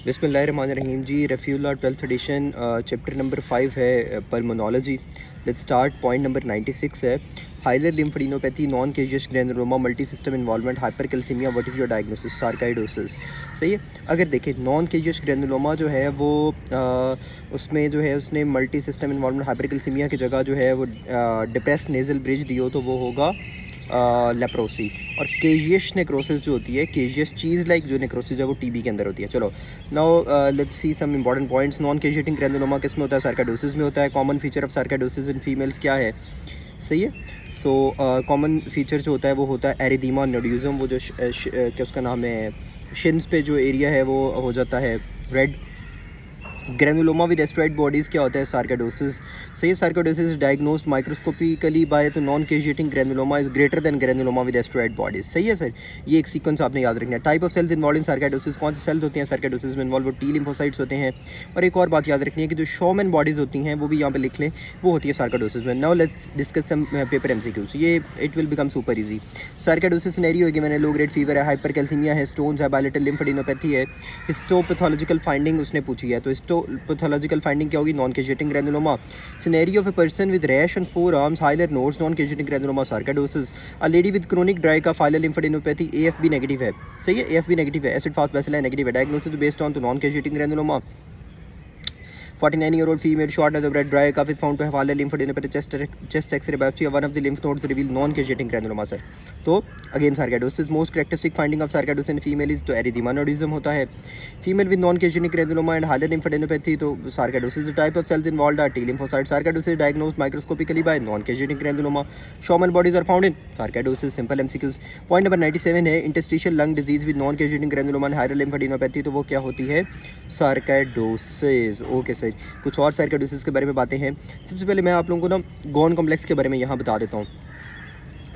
बिस्मिल्लाहिर्रहमानिर्रहीम जी। Rafiullah 12th edition, chapter number 5 है pulmonology. Let's start. Point number 96 है hilar lymphadenopathy, non caseous granuloma, multi system involvement, hypercalcaemia, what is your diagnosis? Sarcoidosis. सही है। अगर देखें नॉन केजियस ग्रैनुलोमा जो है वो उसमें जो है उसने मल्टी सिस्टम इन्वॉल्वमेंट हाइपरकैल्सीमिया की जगह जो है वो डिप्रेस्ड नेज़ल ब्रिज दियो तो वो होगा लेप्रोसी। और केजियस नेक्रोसिस जो होती है, केजियस चीज़ लाइक जो नेक्रोसिस है वो टीबी के अंदर होती है। चलो now let's see some important points. Non caseating granuloma किस में होता है? सार्काइडोसिस में होता है। Common feature of sarcoidosis in females क्या है? सही है। सो कॉमन फीचर जो होता है वो होता है एरिदीमा नोड्यूजम, वो जो क्या उसका नाम है, शिन्स पे जो एरिया है वो हो जाता है red. Granuloma with asteroid bodies क्या होता है? सार्काइडोसिस। सही है। सार्काइडोसिस डायग्नोस्ड माइक्रोस्कोपिकली बाय तो non caseating granuloma is greater than granuloma with asteroid bodies. सही है सर। ये एक सीक्वेंस आपने याद रखना है। Type of cells involve in sarcoidosis, कौन से सेल्स होते हैं सार्काइडोसिस में इन्वॉल्व? वो टी लिम्फोसाइट्स होते हैं। और एक और बात याद रखनी है कि जो शॉमन बॉडीज़ होती हैं वो भी यहाँ पे लिख लें, वो होती है सार्काइडोसिस में। Now let's discuss some paper MCQs. ये it will become super easy. Sarcoidosis scenario है कि मैंने लो ग्रेड फीवर है, हाइपरकैल्सीमिया है, स्टोन्स है, बायलेटरल लिम्फेडिनोपैथी है। हिस्टोपैथोलॉजिकल फाइंडिंग उसने पूछी है, तो हिस्टोपैथोलॉजिकल फाइंडिंग क्या होगी? Non caseating granuloma. Scenario of a person with rash on forearms, hilar nodes, non caseating granuloma, sarcoidosis. A lady with chronic dry का फाइलर लिम्फेडिनोपैथी, एएफबी नेगेटिव है। सही है, एएफबी नेगेटिव है। एसिड फास्ट बेसिलर नेगेटिव है। Diagnosis based on तो non caseating granuloma. 49-year-old female, shortness of breath, dry cough is found to have highly lymphadenopathy, chest X-ray biopsy of one of the lymph nodes reveal non-caseating granuloma sir. तो again sarcoidosis. Most characteristic finding of sarcoidosis in female is तो erythema nodosum होता है। Female with non-caseating granuloma and hilar lymphadenopathy, तो sarcoidosis. The type of cells involved are T lymphocyte. Sarcoidosis diagnosed microscopically by non-caseating granuloma. Schaumann bodies are found in sarcoidosis. Simple MCQs. Point number 97 है interstitial lung disease with non-caseating granuloma and hilar lymphadenopathy, तो वो क्या होती है? Sarcoidosis. Okay sir. कुछ और सार्काइडोसिस के बारे में बातें हैं। सबसे पहले मैं आप लोगों को ना गॉन कॉम्प्लेक्स के बारे में यहाँ बता देता हूँ।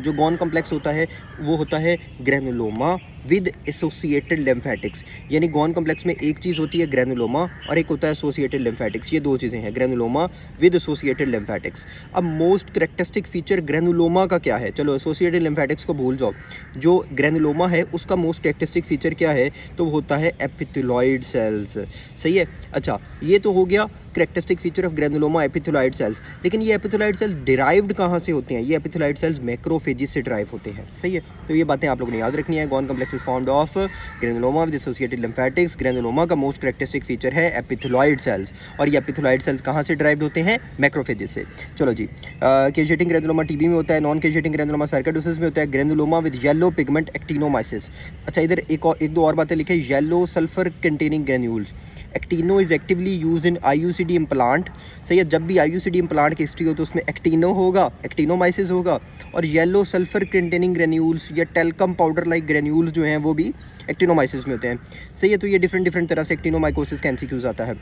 जो गॉन कॉम्प्लेक्स होता है वो होता है ग्रैनुलोमा विद एसोसिएटेड लिम्फेटिक्स। यानी गॉन कॉम्प्लेक्स में एक चीज़ होती है ग्रैनुलोमा और एक होता है एसोसिएटेड लिम्फेटिक्स। ये दो चीज़ें हैं, ग्रैनुलोमा विद एसोसिएटेड लिम्फेटिक्स। अब मोस्ट कैरेक्टरिस्टिक फीचर ग्रैनुलोमा का क्या है? चलो एसोसिएटेड लिम्फेटिक्स को भूल जाओ। जो ग्रैनुलोमा है उसका मोस्ट कैरेक्टरिस्टिक फीचर क्या है? तो वो होता है एपिथेलॉइड सेल्स। सही है। अच्छा, ये तो हो गया characteristic feature of granuloma, epithelioid cells. लेकिन ये एपिथेलॉइड सेल्स डिराइव्ड कहाँ से होते हैं? ये एपिथेलॉइड सेल्स मैक्रोफेजेस से ड्राइव होते हैं। सही है। तो ये बातें आप लोगों ने याद रखनी है। Gone complex is found of granuloma with associated lymphatics. Granuloma का मोस्ट कैरेक्टरिस्टिक फीचर है एपिथेलॉइड सेल्स। और ये एपिथेलॉइड सेल्स कहाँ से ड्राइव्ड होते हैं? मैक्रोफेजेस से। चलो जी। केजिएटिंग ग्रैनुलोमा टीबी में होता है। नॉन केजिएटिंग ग्रैनुलोमा सार्काइडोसिस में होता है। Granuloma with yellow pigment actinomyces. अच्छा, इधर एक दो और बातें लिखे। Yellow sulphur containing granules. Actino is actively use in IUCD implant. सही है। जब भी आईयूसीडी इम्प्लांट की हिस्ट्री हो तो उसमें एक्टिनो होगा, एक्टिनोमाइसिस होगा। और येलो सल्फर कंटेनिंग ग्रेन्यूल्स या टेल्कम पाउडर लाइक ग्रेन्यूल्स जो हैं वो भी एक्टिनोमाइसिस में होते हैं। सही है। तो ये डिफरेंट तरह से एक्टिनोमाइकोसिस का एमसीक्यूज आता है।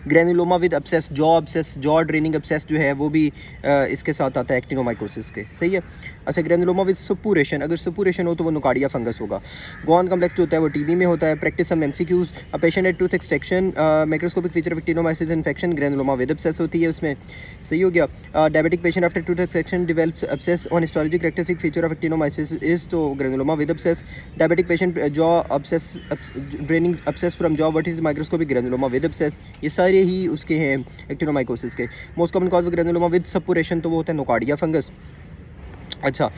Granuloma with obsess, jaw draining obsess जो है वो भी इसके साथ आता है एक्टिनोमाइकोसिस के। सही है। अच्छा, ग्रैनुलोमा विद सपुरेशन, अगर सपुरेशन हो तो वो नोकार्डिया फंगस होगा। गॉन कॉम्प्लेक्स जो होता है वो टीबी में होता है। Practice some MCQs. A patient at tooth extraction, microscopic feature of actinomycosis infection, granuloma with abscess होती है उसमें। सही हो गया। Diabetic patient after tooth extraction develops abscess on histology, characteristic feature of actinomycosis is तो granuloma with abscess. Diabetic patient jaw abscess, draining abscess from jaw, what is microscopic? Granuloma with obsess. ये सारे ही उसके हैं actinomycosis के। Most common cause of granuloma with suppuration तो वो होता है नोकार्डिया फंगस। अच्छा,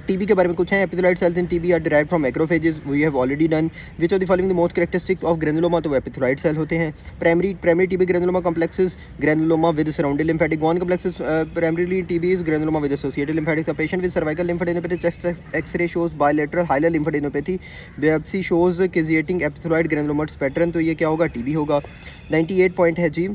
टीबी के बारे में कुछ है। Epithelioid cells in TB are derived from macrophages, we have already done. Which of the following the most characteristic of granuloma, तो एपिथेलॉइड सेल होते हैं। Primary TB granuloma complexes, granuloma with surrounding lymphatic. Ghon complexes primarily TB is granuloma with associated lymphatics. A patient with cervical lymphadenopathy, chest X-ray shows bilateral hilar lymphadenopathy, biopsy shows caseating epithelioid granulomas pattern, तो ये क्या होगा? TB होगा। 98 point है जी।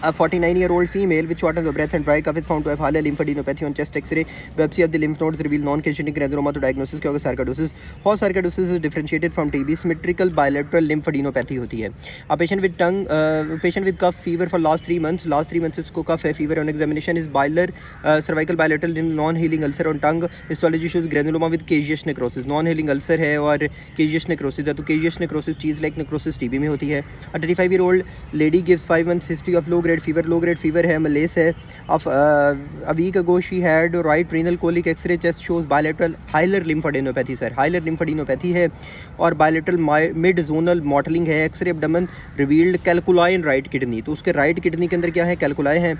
A 49-year-old female with shortness of breath and dry cough is found to have highly lymphadenopathy on chest X-ray. Biopsy of the lymph nodes reveal non-caseating granuloma, तो diagnosis क्या होगा? सार्काइडोसिस। How सार्काइडोसिस is differentiated from TB? Symmetrical bilateral lymphadenopathy होती है। A patient with cough fever for last 3 months. Last 3 months उसको cough है, fever on examination is cervical bilateral non-healing ulcer on tongue. Histology shows granuloma with caseous necrosis. Non-healing ulcer है और caseous necrosis है, तो caseous necrosis चीज़ like necrosis TB में होती है। A 35-year-old lady gives 5 months history of low low grade fever है, Millais है. Of a week ago she had right renal colic X-ray, chest shows bilateral hilar lymphadenopathy sir, hilar lymphadenopathy है और bilateral mid zonal mottling है. X-ray abdomen revealed calculi in right kidney, तो उसके right kidney के अंदर क्या है, calculi है.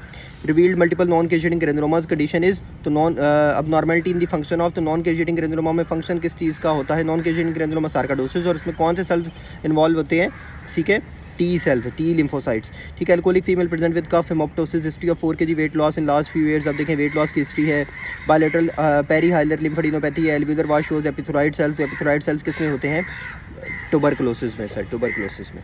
Revealed multiple non caseating granulomas, condition is तो non abnormality in the function of. तो नॉन कैजिएटिंग ग्रेनुलोमा में फंक्शन किस चीज़ का होता है, नॉन कैजिएटिंग ग्रेनुलोमा सार्काडोसिस, और इसमें कौन से सेल्स इन्वॉल्व होते हैं, ठीक है, टी सेल्स, टी लिम्फोसाइट्स, ठीक है. Alcoholic female present with cough, haemoptysis, history of 4 kg weight loss in last few years. अब देखें वेट लॉस की हिस्ट्री है. बायलेटरल पेरी हाइलर लिम्फेडिनोपैथी है. Alveolar wash shows epithelioid cells, तो epithelioid sales किस में होते हैं, ट्यूबरकुलोसिस में सर, ट्यूबरकुलोसिस में.